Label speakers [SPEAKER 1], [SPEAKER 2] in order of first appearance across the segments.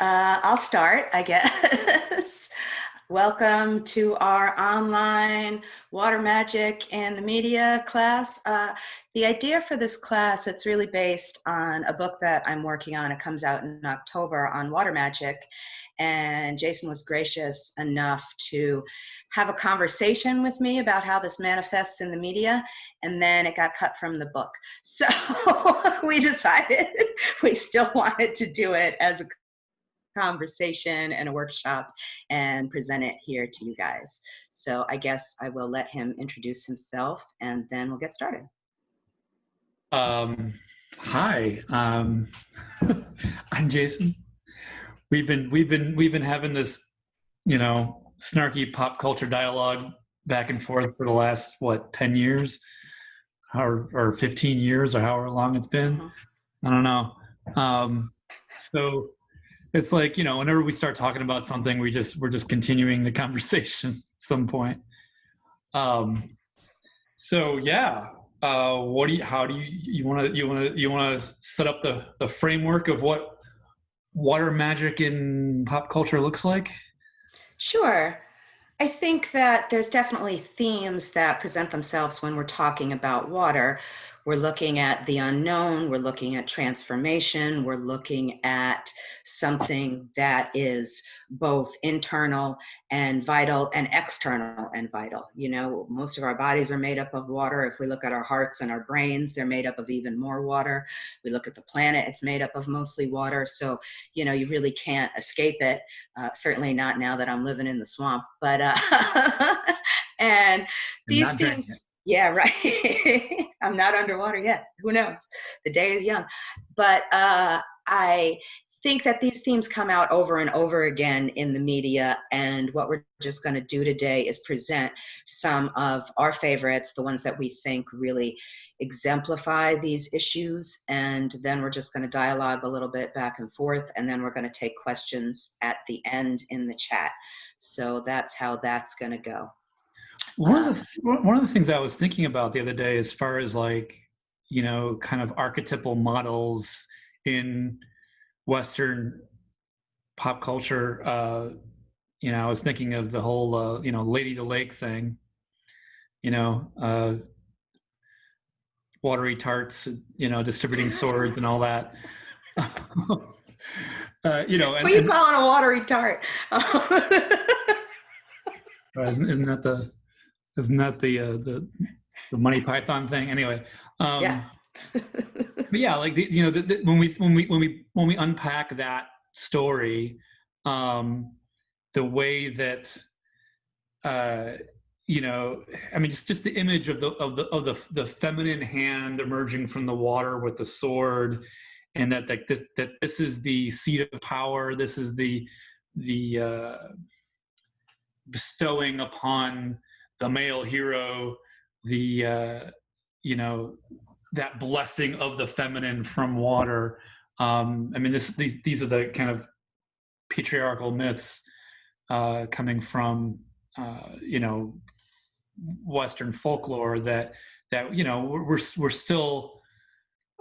[SPEAKER 1] I'll start, I guess. Welcome to our online Water Magic and the Media class. The idea for this class, it's really based on a book that I'm working on. It comes out in October on Water Magic. And Jason was gracious enough to have a conversation with me about how this manifests in the media, and then it got cut from the book. So we decided we still wanted to do it as a conversation and a workshop and present it here to you guys. So I guess I will let him introduce himself and then we'll get started.
[SPEAKER 2] Hi, I'm Jason. We've been having this, snarky pop culture dialogue back and forth for the last 10 years, or 15 years, or however long it's been. I don't know. So it's like, whenever we start talking about something, we're just continuing the conversation at some point. So yeah. How do you want to set up the framework of what water magic in pop culture looks like?
[SPEAKER 1] Sure. I think that there's definitely themes that present themselves when we're talking about water. We're looking at the unknown, we're looking at transformation, we're looking at something that is both internal and vital and external and vital. Most of our bodies are made up of water. If we look at our hearts and our brains, they're made up of even more water. We look at the planet, it's made up of mostly water. So, you really can't escape it. Certainly not now that I'm living in the swamp, but and these things. Yeah, right. I'm not underwater yet. Who knows? The day is young. But I think that these themes come out over and over again in the media. And what we're just going to do today is present some of our favorites, the ones that we think really exemplify these issues. And then we're just going to dialogue a little bit back and forth. And then we're going to take questions at the end in the chat. So that's how that's going to go.
[SPEAKER 2] One of the things I was thinking about the other day, as far as kind of archetypal models in Western pop culture, I was thinking of the whole, Lady the Lake thing, watery tarts, distributing swords and all that.
[SPEAKER 1] What are you calling a watery tart?
[SPEAKER 2] Isn't that the Monty Python thing? Anyway,
[SPEAKER 1] yeah.
[SPEAKER 2] But yeah, like when we unpack that story, the way that just the image of the feminine hand emerging from the water with the sword, and that this is the seat of power. This is the bestowing upon the male hero that blessing of the feminine from water. These are the kind of patriarchal myths coming from Western folklore that we're still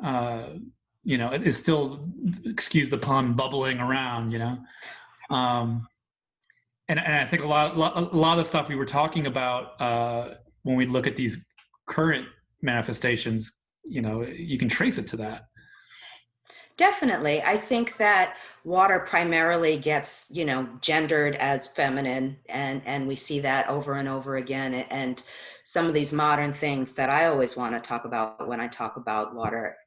[SPEAKER 2] it is still, excuse the pun, bubbling around. And I think a lot of the stuff we were talking about when we look at these current manifestations, you can trace it to that.
[SPEAKER 1] Definitely. I think that water primarily gets, gendered as feminine, and we see that over and over again. And some of these modern things that I always want to talk about when I talk about water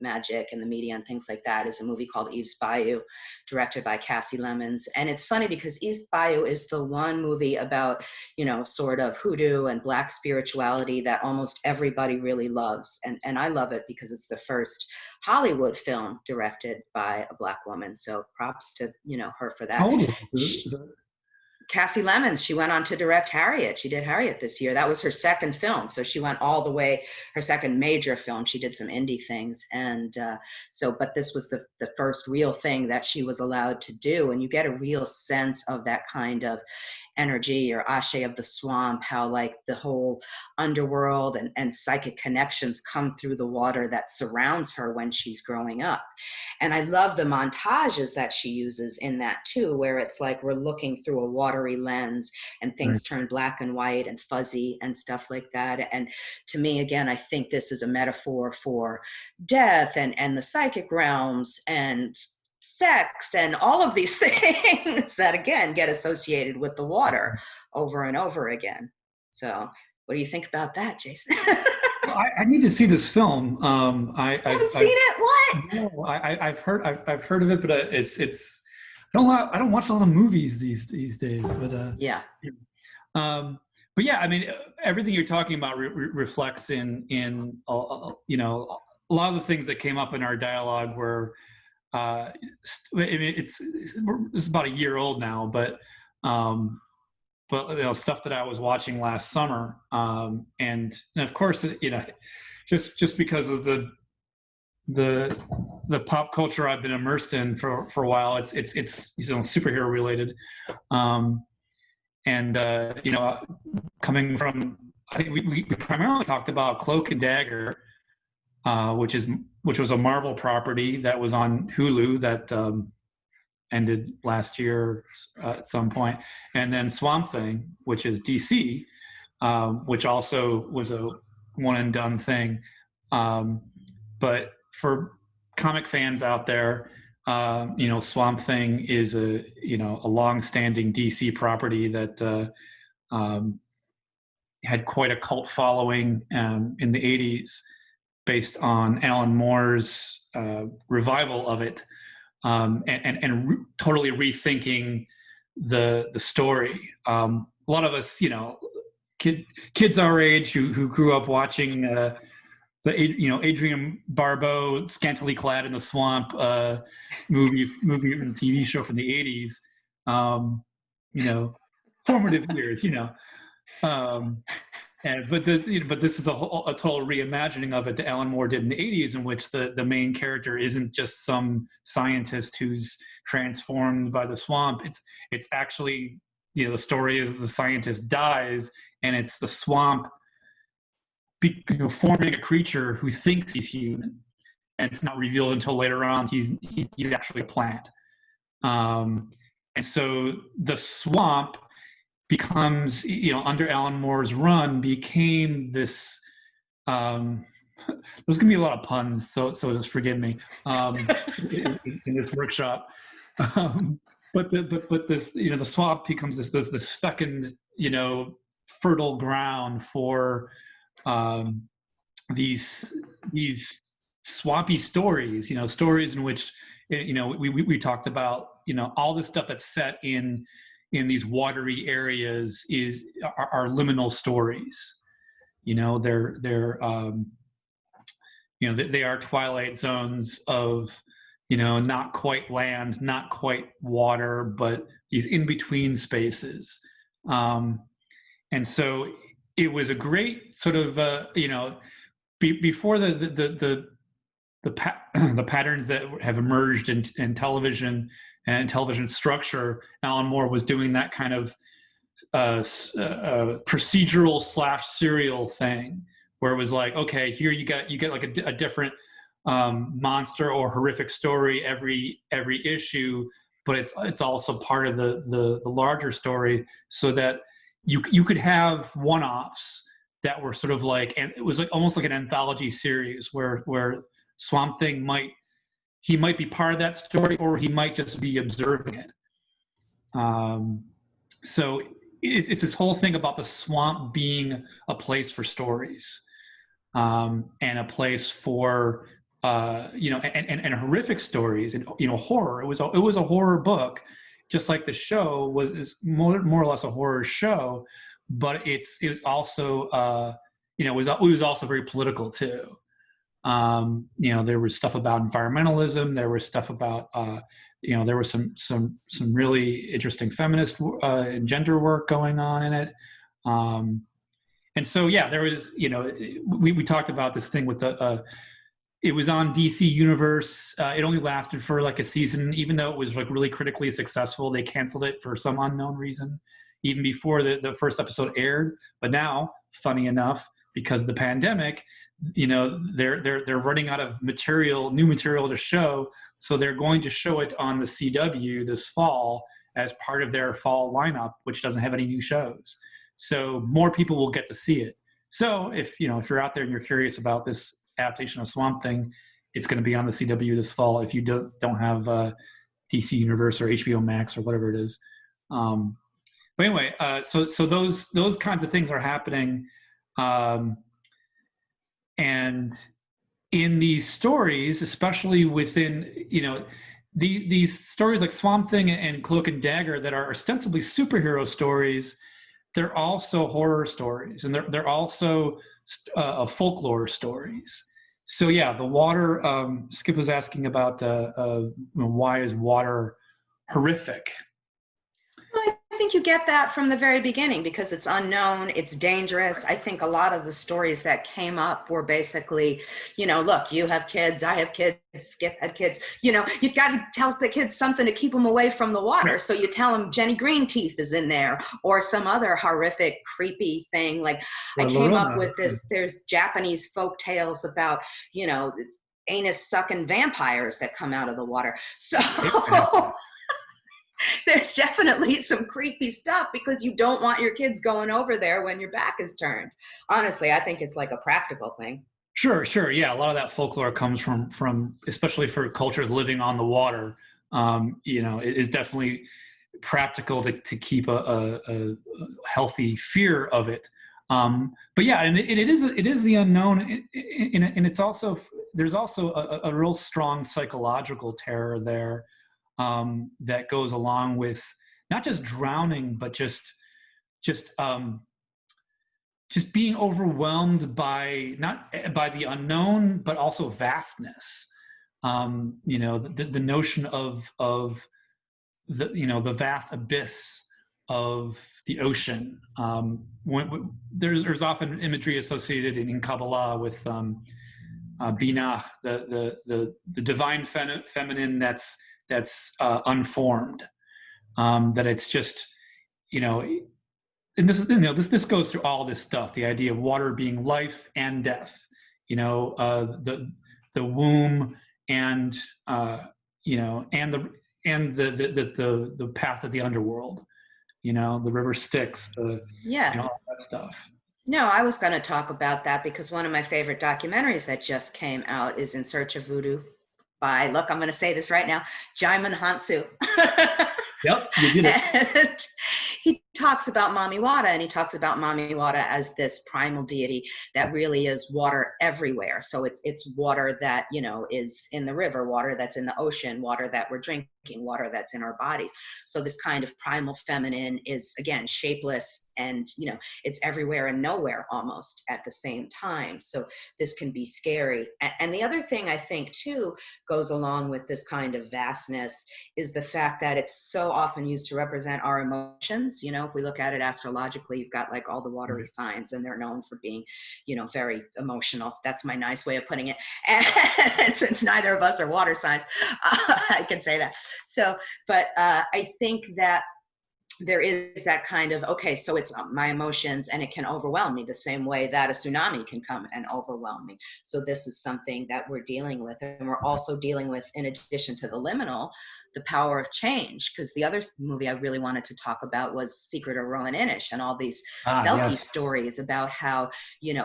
[SPEAKER 1] magic and the media and things like that is a movie called sBayou, directed by Kasi Lemmons. And it's funny because sBayou is the one movie about, sort of hoodoo and Black spirituality that almost everybody really loves. And I love it because it's the first Hollywood film directed by a Black woman. So props to, her for that.
[SPEAKER 2] Oh,
[SPEAKER 1] Kasi Lemmons, she went on to direct Harriet. She did Harriet this year. That was her second film. So she went all the way, her second major film. She did some indie things. And but this was the first real thing that she was allowed to do. And you get a real sense of that kind of energy or ashe of the swamp, how like the whole underworld and psychic connections come through the water that surrounds her when she's growing up. And I love the montages that she uses in that too, where it's like we're looking through a watery lens and things turn black and white and fuzzy and stuff like that. And to me, again, I think this is a metaphor for death and the psychic realms and sex and all of these things that again get associated with the water over and over again. So what do you think about that, Jason?
[SPEAKER 2] I need to see this film.
[SPEAKER 1] I haven't seen it. What?
[SPEAKER 2] No, I've heard of it, but I don't watch a lot of movies these days. But
[SPEAKER 1] yeah.
[SPEAKER 2] But yeah, I mean, everything you're talking about reflects in you know, a lot of the things that came up in our dialogue were. I mean, it's about a year old now, but you know, stuff that I was watching last summer, and of course, you know, just because of the pop culture I've been immersed in for a while, it's you know, superhero related, and you know, coming from, I think we primarily talked about Cloak and Dagger, which was a Marvel property that was on Hulu that ended last year at some point, and then Swamp Thing, which is DC, which also was a one and done thing. But for comic fans out there, you know, Swamp Thing is a long-standing DC property that had quite a cult following in the 80s. Based on Alan Moore's revival of it, and totally rethinking the story. A lot of us, you know, kids our age who grew up watching the Adrienne Barbeau scantily clad in the swamp movie and TV show from the 80s. You know, formative years. You know. But this is a total reimagining of it that Alan Moore did in the 80s, in which the main character isn't just some scientist who's transformed by the swamp. It's actually, you know, the story is the scientist dies, and it's the swamp forming a creature who thinks he's human, and it's not revealed until later on he's actually a plant. And so the swamp becomes, you know, under Alan Moore's run, became this. There's gonna be a lot of puns, so just forgive me in this workshop. But this, you know, the swamp becomes this fecund, you know, fertile ground for these swampy stories. You know, stories in which, you know, we talked about, you know, all this stuff that's set in these watery areas are liminal stories. You know, they're you know, they are twilight zones of, you know, not quite land, not quite water, but these in between spaces. And so it was a great sort of you know, before the patterns that have emerged in television and television structure, Alan Moore was doing that kind of procedural / serial thing, where it was like, okay, here you get like a different monster or horrific story every issue, but it's also part of the larger story, so that you could have one-offs that were sort of like, and it was like almost like an anthology series where Swamp Thing might be part of that story, or he might just be observing it. So it's this whole thing about the swamp being a place for stories, and a place for you know, and horrific stories, and, you know, horror. It was a horror book, just like the show was more or less a horror show, but it was also you know, it was also very political too. You know, there was stuff about environmentalism. There was stuff about, you know, there was some really interesting feminist and gender work going on in it. And so, yeah, there was, you know, we talked about this thing with it was on DC Universe. It only lasted for like a season, even though it was like really critically successful. They canceled it for some unknown reason even before the first episode aired. But now, funny enough, because of the pandemic, they're running out of new material to show, so they're going to show it on the CW this fall as part of their fall lineup, which doesn't have any new shows. So more people will get to see it. So if you're out there and you're curious about this adaptation of Swamp Thing, it's going to be on the CW this fall if you don't have DC Universe or HBO Max or whatever it is. But anyway, so those kinds of things are happening. And in these stories, especially within, these stories like Swamp Thing and Cloak and Dagger that are ostensibly superhero stories, they're also horror stories, and they're also folklore stories. So yeah, the water, Skip was asking about why is water horrific?
[SPEAKER 1] Well, I think you get that from the very beginning because it's unknown, it's dangerous. I think a lot of the stories that came up were basically, look, you have kids, I have kids, Skip had kids. You've got to tell the kids something to keep them away from the water. So you tell them Jenny Green Teeth is in there, or some other horrific, creepy thing. Like I came up with this, there's Japanese folk tales about, anus sucking vampires that come out of the water. So there's definitely some creepy stuff because you don't want your kids going over there when your back is turned. Honestly, I think it's like a practical thing.
[SPEAKER 2] Sure. Yeah, a lot of that folklore comes from especially for cultures living on the water. It is definitely practical to keep a healthy fear of it. But yeah, and it is the unknown, and it's also there's also a real strong psychological terror there. That goes along with not just drowning, but just being overwhelmed by the unknown, but also vastness. The notion of the vast abyss of the ocean. There's often imagery associated in Kabbalah with Binah, the divine feminine that's unformed, that it's just, and this goes through all this stuff, the idea of water being life and death, the womb and and the path of the underworld, the river Styx, all that stuff.
[SPEAKER 1] No, I was going to talk about that because one of my favorite documentaries that just came out is In Search of Voodoo by, look, I'm going to say this right now, Jaimin Hansu.
[SPEAKER 2] Yep, you did it.
[SPEAKER 1] And he talks about Mami Wata, and he talks about Mami Wata as this primal deity that really is water everywhere. So it's water that, is in the river, water that's in the ocean, water that we're drinking, water that's in our bodies. So this kind of primal feminine is, again, shapeless, and, it's everywhere and nowhere almost at the same time. So this can be scary. And the other thing I think, too, goes along with this kind of vastness is the fact that it's so often used to represent our emotions. If we look at it astrologically, you've got like all the watery signs, and they're known for being, very emotional. That's my nice way of putting it. And since neither of us are water signs, I can say that. So, but I think that there is that kind of, okay, so it's my emotions, and it can overwhelm me the same way that a tsunami can come and overwhelm me. So this is something that we're dealing with. And we're also dealing with, in addition to the liminal, the power of change. Because the other movie I really wanted to talk about was Secret of Rowan Inish, and all these selkie stories about how,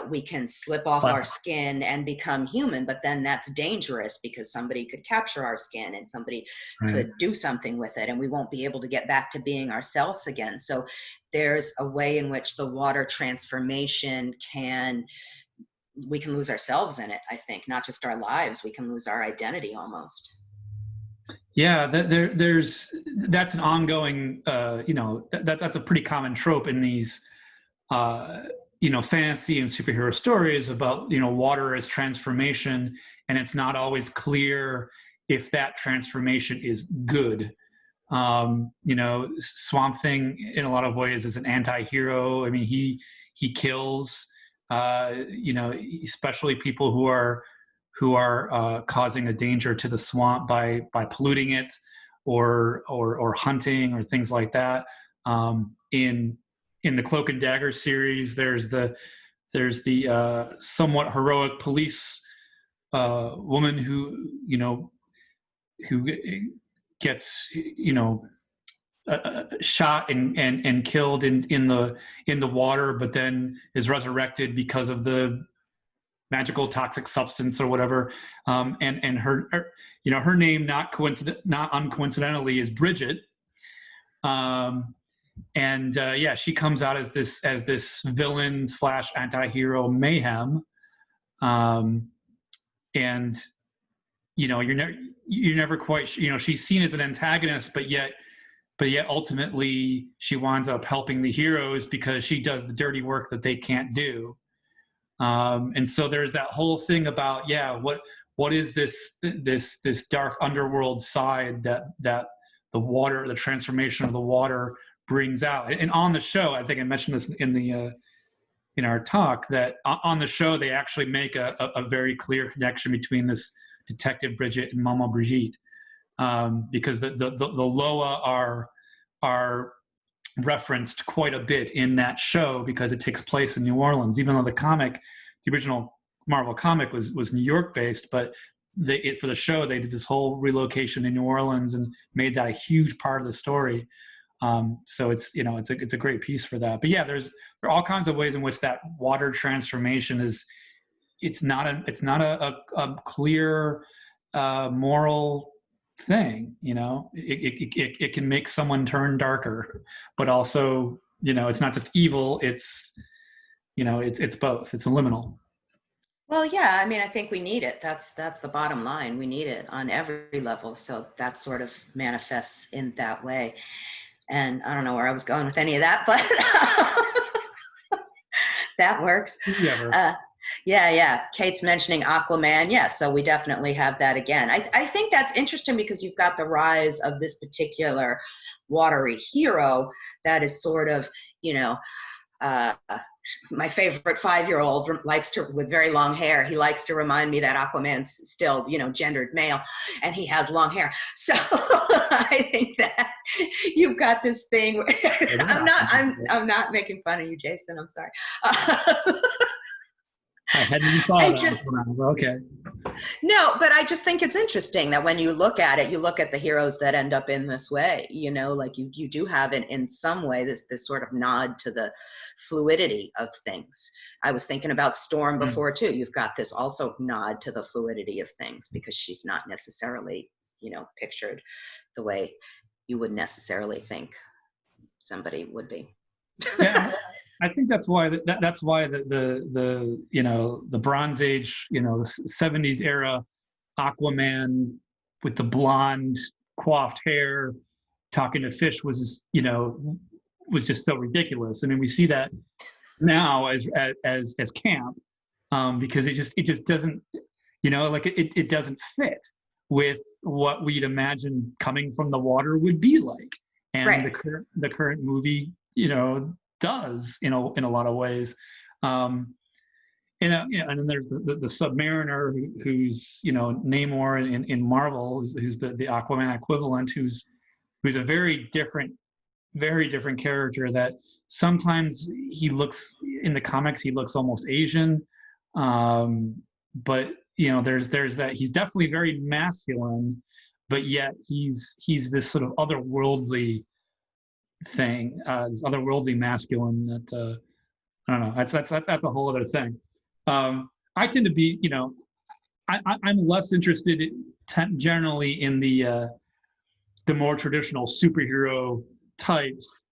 [SPEAKER 1] we can slip off our skin and become human, but then that's dangerous because somebody could capture our skin and somebody could do something with it, and we won't be able to get back to being ourselves again. So there's a way in which the water transformation we can lose ourselves in it. I think not just our lives, we can lose our identity almost.
[SPEAKER 2] Yeah, that's an ongoing, that's a pretty common trope in these, fantasy and superhero stories about, water as transformation, and it's not always clear if that transformation is good. Swamp Thing in a lot of ways is an anti-hero. I mean, he kills, especially people who are causing a danger to the swamp by polluting it or hunting or things like that. In the Cloak and Dagger series, there's the somewhat heroic police woman who gets shot and killed in the water, but then is resurrected because of the magical toxic substance or whatever. And her name, not uncoincidentally, is Bridget. She comes out as this villain / anti-hero mayhem. You're never quite, she's seen as an antagonist, but yet ultimately she winds up helping the heroes because she does the dirty work that they can't do. And so there's that whole thing about, what is this dark underworld side that the water, the transformation of the water brings out. And on the show, I think I mentioned this in our talk, that on the show they actually make a very clear connection between this Detective Bridget and Mama Brigitte, because the Loa are referenced quite a bit in that show because it takes place in New Orleans, even though the original Marvel comic was New York based, but for the show they did this whole relocation in New Orleans and made that a huge part of the story. So it's a great piece for that. But there are all kinds of ways in which that water transformation it's not a clear moral thing. It can make someone turn darker, but also it's not just evil. It's both. It's a liminal.
[SPEAKER 1] Well, yeah, I mean, I think we need it. That's the bottom line. We need it on every level. So that sort of manifests in that way. And I don't know where I was going with any of that, but that works. Yeah. Kate's mentioning Aquaman. Yeah, so we definitely have that again. I think that's interesting because you've got the rise of this particular watery hero that is sort of, my favorite 5-year-old likes to, with very long hair, he likes to remind me that Aquaman's still, gendered male, and he has long hair. So I think that you've got this thing where I'm not making fun of you, Jason. I'm sorry.
[SPEAKER 2] I hadn't even thought of that. Okay.
[SPEAKER 1] No, but I just think it's interesting that when you look at it, you look at the heroes that end up in this way, like you do have in some way this sort of nod to the fluidity of things. I was thinking about Storm before too. You've got this also nod to the fluidity of things because she's not necessarily, pictured the way you would necessarily think somebody would be.
[SPEAKER 2] Yeah. I think that's why that's why the Bronze Age, the 70s era Aquaman with the blonde coiffed hair talking to fish was just so ridiculous. I mean, we see that now as camp, because it just doesn't, it doesn't fit with what we'd imagine coming from the water would be like. And
[SPEAKER 1] right.
[SPEAKER 2] the current movie, does in a lot of ways. And then there's the Submariner who's Namor in Marvel, who's the Aquaman equivalent, who's a very different character that sometimes he looks, in the comics he looks almost Asian, but there's that he's definitely very masculine, but yet he's this sort of otherworldly thing, this otherworldly masculine that I don't know. That's a whole other thing. I tend to be, I'm less interested generally in the more traditional superhero types,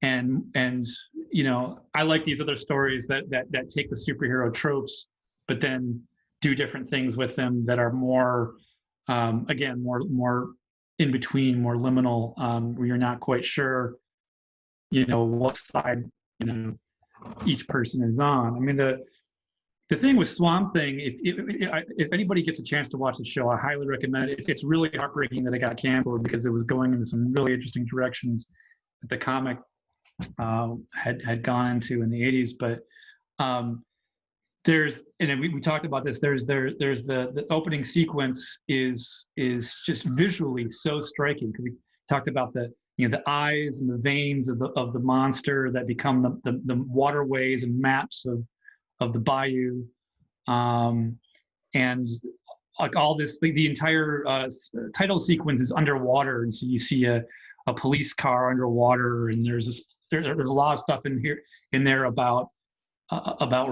[SPEAKER 2] and I like these other stories that take the superhero tropes, but then do different things with them that are more, again, more in between, more liminal, where you're not quite sure what side each person is on. I mean, the thing with Swamp Thing, if anybody gets a chance to watch the show, I highly recommend it. It's really heartbreaking that it got canceled because it was going into some really interesting directions that the comic had gone into in the 80s. But we talked about this. There's the opening sequence is just visually so striking, because we talked about the the eyes and the veins of the monster that become the waterways and maps of the bayou, and like all this, the entire title sequence is underwater, and so you see a police car underwater, and there's a lot of stuff in there about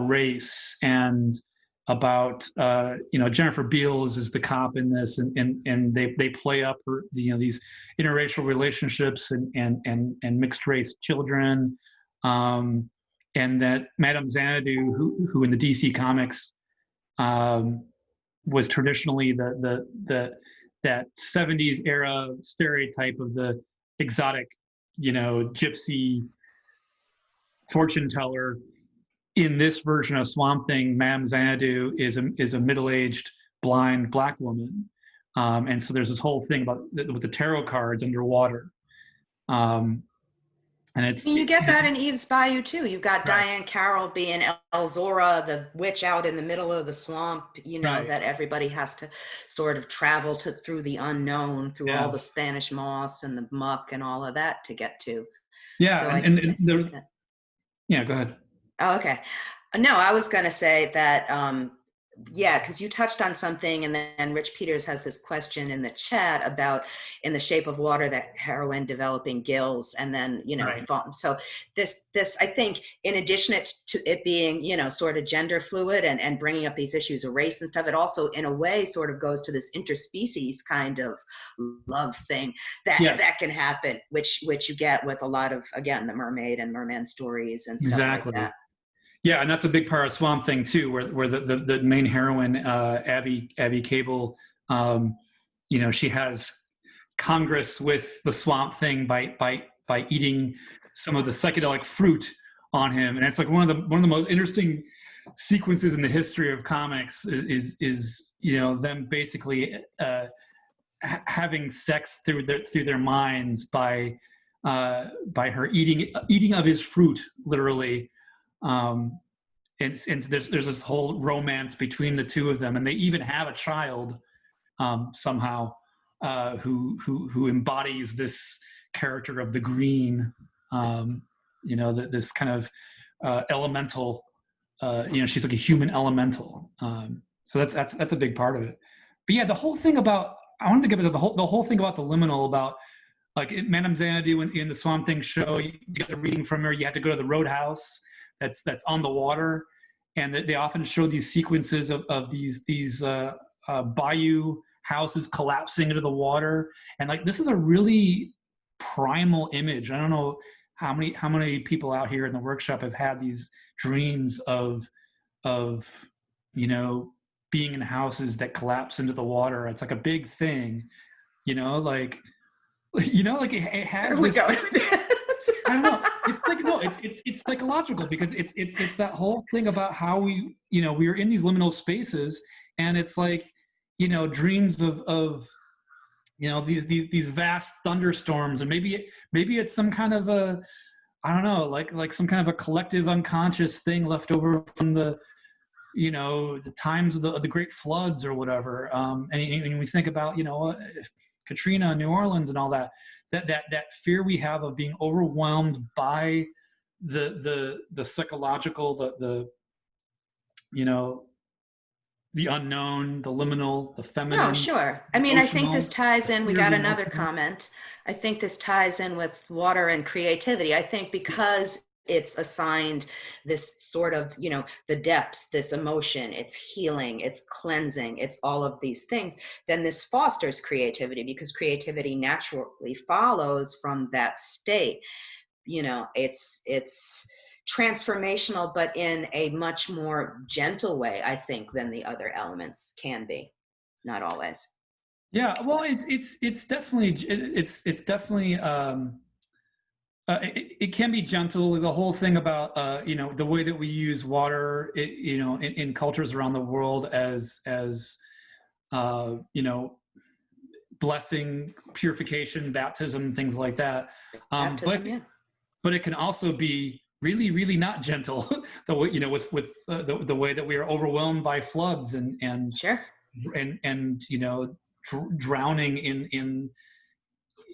[SPEAKER 2] race and about Jennifer Beals is the cop in this, and they play up these interracial relationships and mixed race children, and that Madame Xanadu, who in the DC comics was traditionally that 70s era stereotype of the exotic, gypsy fortune teller. In this version of Swamp Thing, Madame Xanadu is a middle-aged blind Black woman, and so there's this whole thing with the tarot cards underwater, and
[SPEAKER 1] you get that in sBayou too. You've got
[SPEAKER 2] right.
[SPEAKER 1] Diane Carroll being Elzora, the witch out in the middle of the swamp,
[SPEAKER 2] right.
[SPEAKER 1] that everybody has to sort of travel through the unknown, through all the Spanish moss and the muck and all of that to get to.
[SPEAKER 2] Yeah,
[SPEAKER 1] so
[SPEAKER 2] yeah, go ahead.
[SPEAKER 1] Oh, okay. No, I was going to say that, because you touched on something, and then Rich Peters has this question in the chat about in the shape of water, that heroine developing gills, and then,
[SPEAKER 2] right.
[SPEAKER 1] So this, I think, in addition to it being, sort of gender fluid and bringing up these issues of race and stuff, it also, in a way, sort of goes to this interspecies kind of love thing that can happen, which you get with a lot of, again, the mermaid and merman stories and stuff like that.
[SPEAKER 2] Yeah, and that's a big part of Swamp Thing too, where the main heroine, Abby Cable, she has congress with the Swamp Thing by eating some of the psychedelic fruit on him, and it's like one of the most interesting sequences in the history of comics is them basically having sex through their minds by her eating of his fruit, literally. And there's this whole romance between the two of them, and they even have a child somehow who embodies this character of the green, this kind of elemental. She's like a human elemental. So that's a big part of it. But yeah, the whole thing about I wanted to give it to the whole thing about the liminal, about like Madame Xanadu in the Swamp Thing show. You get a reading from her. You have to go to the roadhouse that's on the water, and they often show these sequences of these bayou houses collapsing into the water, and like this is a really primal image. I don't know how many people out here in the workshop have had these dreams of being in houses that collapse into the water. It's like a big thing, like it has this, I don't know. It's like it's psychological, because it's that whole thing about how we are in these liminal spaces, and it's like dreams of these vast thunderstorms, and maybe it's some kind of a, I don't know, like some kind of a collective unconscious thing left over from the times of the great floods or whatever. And we think about Katrina, New Orleans, and all that fear we have of being overwhelmed by the psychological, the unknown, the liminal, the feminine.
[SPEAKER 1] No, sure. I mean, I think this ties in. We got another comment. I think this ties in with water and creativity. I think because it's assigned this sort of, the depths, this emotion, it's healing, it's cleansing, it's all of these things, then this fosters creativity, because creativity naturally follows from that state. It's transformational, but in a much more gentle way, I think, than the other elements can be. Not always.
[SPEAKER 2] Yeah, well, it's definitely it can be gentle. The whole thing about the way that we use water, in cultures around the world as blessing, purification, baptism, things like that. But it can also be really, really not gentle. The way with the way that we are overwhelmed by floods and
[SPEAKER 1] sure.
[SPEAKER 2] and drowning in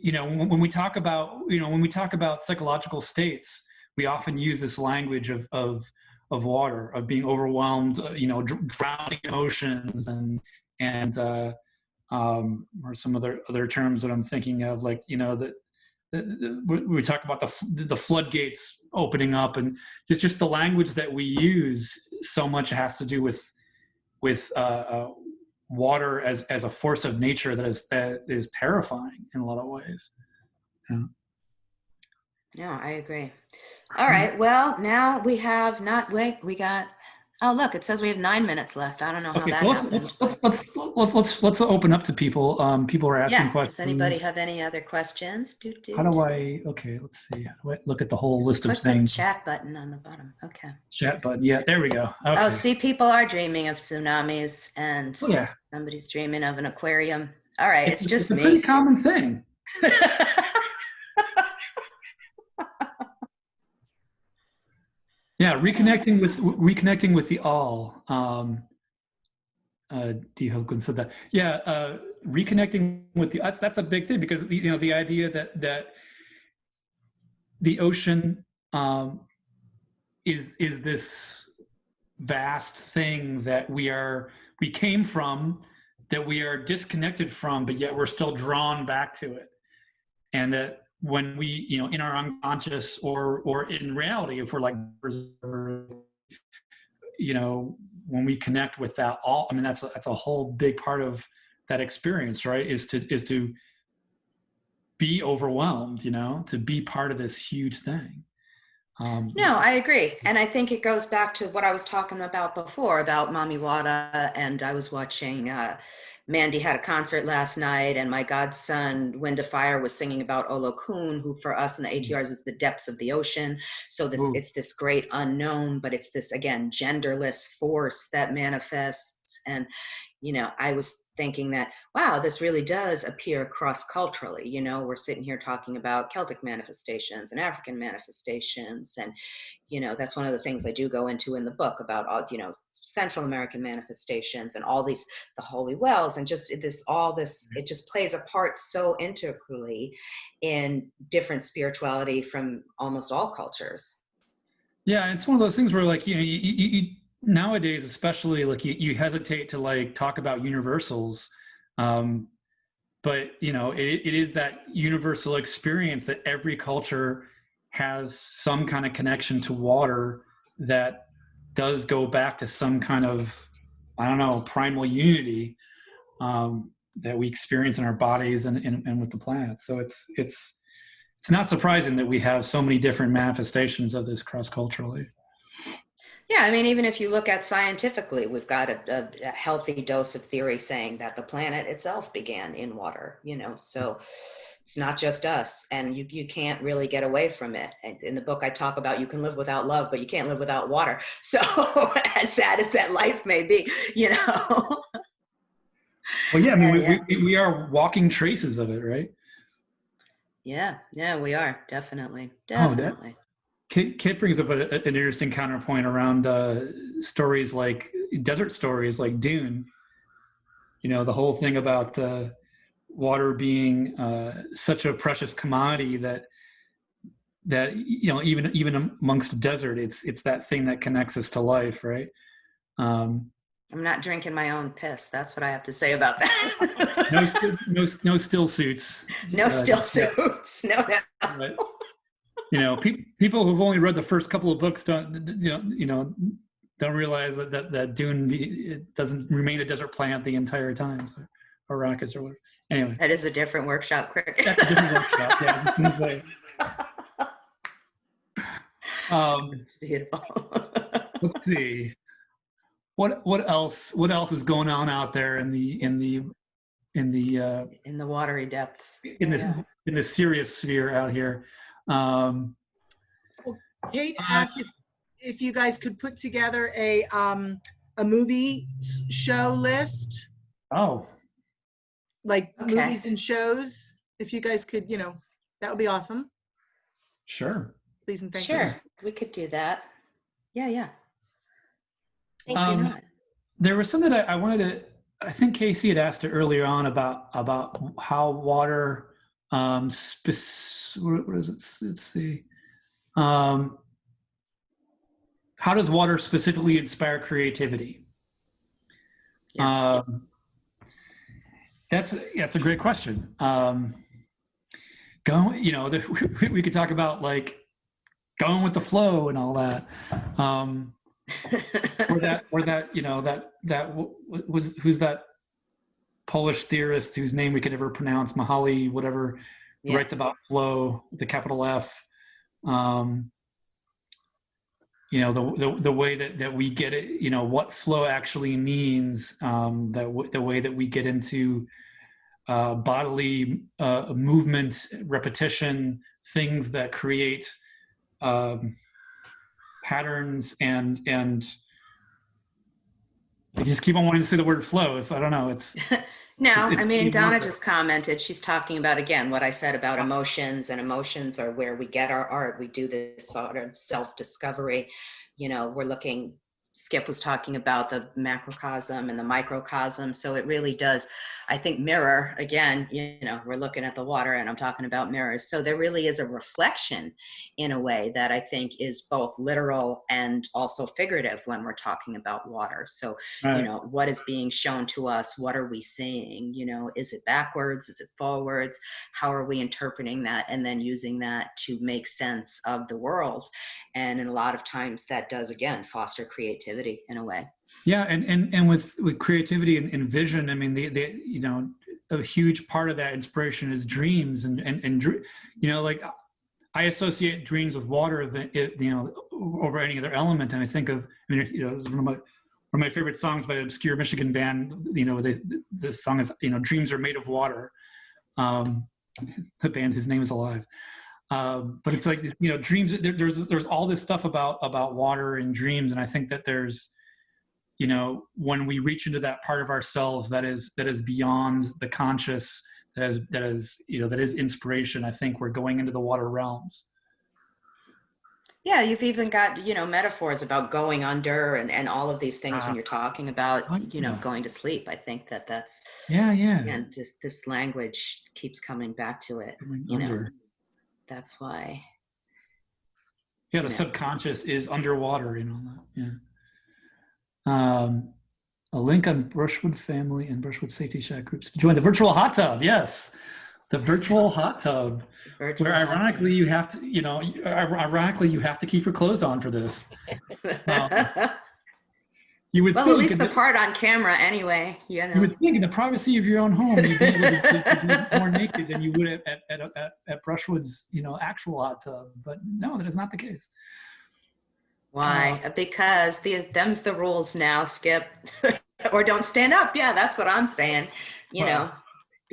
[SPEAKER 2] when we talk about psychological states, we often use this language of water, of being overwhelmed, drowning emotions, and or some other terms that I'm thinking of, like, we talk about the floodgates opening up, and just the language that we use so much has to do with water as a force of nature that is terrifying in a lot of ways. Yeah.
[SPEAKER 1] No, I agree. All right. Well, now we have we got. Oh, look! It says we have 9 minutes left. I don't know how that happened.
[SPEAKER 2] Let's open up to people. People are asking questions.
[SPEAKER 1] Does anybody have any other questions?
[SPEAKER 2] How do I? Okay, let's see. How do I look at the whole list of things?
[SPEAKER 1] Push the chat button on the bottom. Okay.
[SPEAKER 2] Chat button. Yeah, there we go. Okay.
[SPEAKER 1] Oh, see, people are dreaming of tsunamis, and somebody's dreaming of an aquarium. All right, it's just me.
[SPEAKER 2] It's a pretty common thing. Yeah, reconnecting with the all. D. Hilton said that. Yeah, reconnecting with the that's a big thing, because the idea that the ocean is this vast thing that we came from, that we are disconnected from, but yet we're still drawn back to it, and that when we, in our unconscious or in reality, if we're like, when we connect with that all, I mean, that's a whole big part of that experience, right? Is to be overwhelmed, to be part of this huge thing.
[SPEAKER 1] No, I agree. And I think it goes back to what I was talking about before about Mami Wada, and I was watching, Mandy had a concert last night, and my godson, Wind of Fire, was singing about Olokun, who for us in the ATRs is the depths of the ocean. So it's this great unknown, but it's this, again, genderless force that manifests. And, I was thinking that, wow, this really does appear cross-culturally. We're sitting here talking about Celtic manifestations and African manifestations. And, that's one of the things I do go into in the book about all, Central American manifestations and all these, the holy wells, and just it just plays a part so integrally in different spirituality from almost all cultures.
[SPEAKER 2] Yeah, it's one of those things where, like, you nowadays, especially, like, you hesitate to, like, talk about universals, but it is that universal experience that every culture has some kind of connection to water that does go back to some kind of, I don't know, primal unity that we experience in our bodies and with the planet. So it's not surprising that we have so many different manifestations of this cross-culturally.
[SPEAKER 1] Yeah, I mean, even if you look at scientifically, we've got a healthy dose of theory saying that the planet itself began in water, so it's not just us, and you can't really get away from it. And in the book, I talk about you can live without love, but you can't live without water. So as sad as that life may be, Well,
[SPEAKER 2] yeah, I mean, we are walking traces of it, right?
[SPEAKER 1] Yeah, we are, definitely.
[SPEAKER 2] Kit brings up an interesting counterpoint around stories like desert stories like Dune. The whole thing about water being such a precious commodity that even amongst desert, it's that thing that connects us to life, right?
[SPEAKER 1] I'm not drinking my own piss. That's what I have to say about that.
[SPEAKER 2] no still suits.
[SPEAKER 1] No still suits. No.
[SPEAKER 2] But, people who've only read the first couple of books don't realize that Dune, it doesn't remain a desert plant the entire time, so, or rockets or whatever. Anyway,
[SPEAKER 1] that is a different workshop, Cricket.
[SPEAKER 2] That's a different workshop. Yeah, I was gonna say.
[SPEAKER 1] Beautiful.
[SPEAKER 2] Let's see. What else is going on out there in the
[SPEAKER 1] watery depths,
[SPEAKER 2] in the Sirius sphere out here?
[SPEAKER 3] Kate asked if you guys could put together a movie show list.
[SPEAKER 2] Oh,
[SPEAKER 3] like movies and shows. If you guys could, that would be awesome.
[SPEAKER 2] Sure.
[SPEAKER 3] Please and thank you.
[SPEAKER 1] Sure, we could do that. Yeah. Thank you.
[SPEAKER 2] There was something I wanted to. I think Casey had asked it earlier on about how water what is it? Let's see. How does water specifically inspire creativity?
[SPEAKER 1] Yes.
[SPEAKER 2] That's a great question. We could talk about like going with the flow and all that. Who's that Polish theorist whose name we could never pronounce, Mihaly, whatever, who writes about flow, the capital F. The way that we get it, what flow actually means, the way that we get into bodily movement, repetition, things that create patterns, and I just keep on wanting to say the word flow. So I don't know. It's
[SPEAKER 1] Donna just commented. She's talking about, again, what I said about emotions, and emotions are where we get our art. We do this sort of self-discovery. We're looking. Skip was talking about the macrocosm and the microcosm. So it really does, I think, mirror, again, we're looking at the water and I'm talking about mirrors. So there really is a reflection in a way that I think is both literal and also figurative when we're talking about water. So,
[SPEAKER 2] right.
[SPEAKER 1] What is being shown to us? What are we seeing? Is it backwards? Is it forwards? How are we interpreting that? And then using that to make sense of the world. And in a lot of times that does, again, foster creativity in a way.
[SPEAKER 2] Yeah, and with creativity and vision, I mean, a huge part of that inspiration is dreams, and like I associate dreams with water, over any other element, and I think of, it's one of my favorite songs by an obscure Michigan band. This song is, "Dreams Are Made of Water." The band, his name is alive. But it's like, dreams, there's all this stuff about water and dreams. And I think that there's, when we reach into that part of ourselves that is beyond the conscious, that is inspiration, I think we're going into the water realms.
[SPEAKER 1] Yeah, you've even got, metaphors about going under and all of these things when you're talking about, going to sleep. I think that's, and just this language keeps coming back to it, That's why.
[SPEAKER 2] Yeah, the subconscious is underwater, that. A link on Brushwood Family and Brushwood Safety Shack groups. Join the virtual hot tub. Yes, the virtual hot tub. Where ironically you have to, you have to keep your clothes on for this. You would think,
[SPEAKER 1] at least the part on camera anyway. You
[SPEAKER 2] would think in the privacy of your own home, you'd be able to be more naked than you would at Brushwood's, actual hot tub. But no, that is not the case.
[SPEAKER 1] Why? Because them's the rules now, Skip. Or don't stand up. Yeah, that's what I'm saying. Be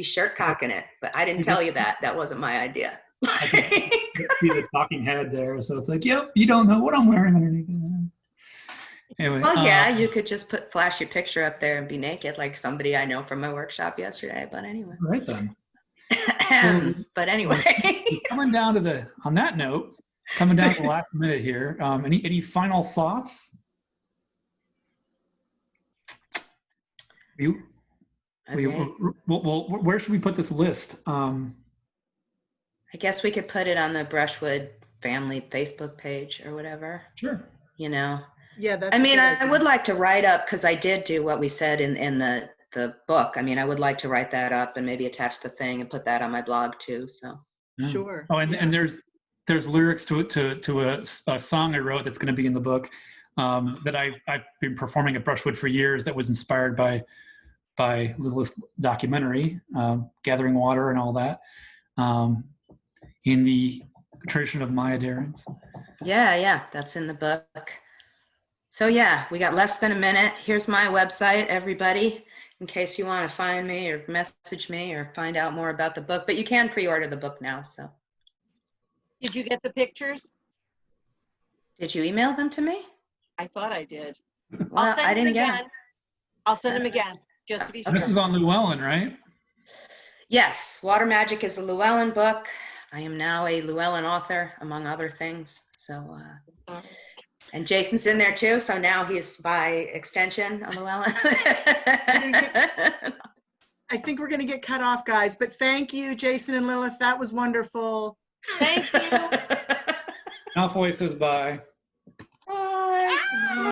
[SPEAKER 1] shirt cocking it. But I didn't tell you that. That wasn't my idea.
[SPEAKER 2] I can see the talking head there. So it's like, yep, you don't know what I'm wearing underneath. Anyway,
[SPEAKER 1] well, yeah, you could just flash your picture up there and be naked, like somebody I know from my workshop yesterday. But anyway.
[SPEAKER 2] Right then.
[SPEAKER 1] But anyway.
[SPEAKER 2] Coming down to the last minute here. Any final thoughts? Where should we put this list?
[SPEAKER 1] I guess we could put it on the Brushwood Family Facebook page or whatever.
[SPEAKER 2] Sure.
[SPEAKER 3] Yeah, that's.
[SPEAKER 1] I would like to write up, because I did do what we said in the book. I would like to write that up and maybe attach the thing and put that on my blog too. So.
[SPEAKER 3] Sure.
[SPEAKER 2] Oh, and there's lyrics to a song I wrote that's going to be in the book, that I've been performing at Brushwood for years, that was inspired by Lilith documentary, Gathering Water and all that, in the tradition of Maya Darens.
[SPEAKER 1] Yeah, that's in the book. So yeah, we got less than a minute. Here's my website, everybody, in case you want to find me or message me or find out more about the book. But you can pre-order the book now. So.
[SPEAKER 4] Did you get the pictures?
[SPEAKER 1] Did you email them to me?
[SPEAKER 4] I thought I did.
[SPEAKER 1] Well, I didn't get them.
[SPEAKER 4] I'll send them again, just to be sure.
[SPEAKER 2] This is on Llewellyn, right?
[SPEAKER 1] Yes, Water Magick is a Llewellyn book. I am now a Llewellyn author, among other things. So, and Jason's in there too. So now he's by extension a Llewellyn.
[SPEAKER 3] I think we're going to get cut off, guys. But thank you, Jason and Lilith. That was wonderful.
[SPEAKER 4] Thank you.
[SPEAKER 2] Malfoy says bye.
[SPEAKER 1] Bye.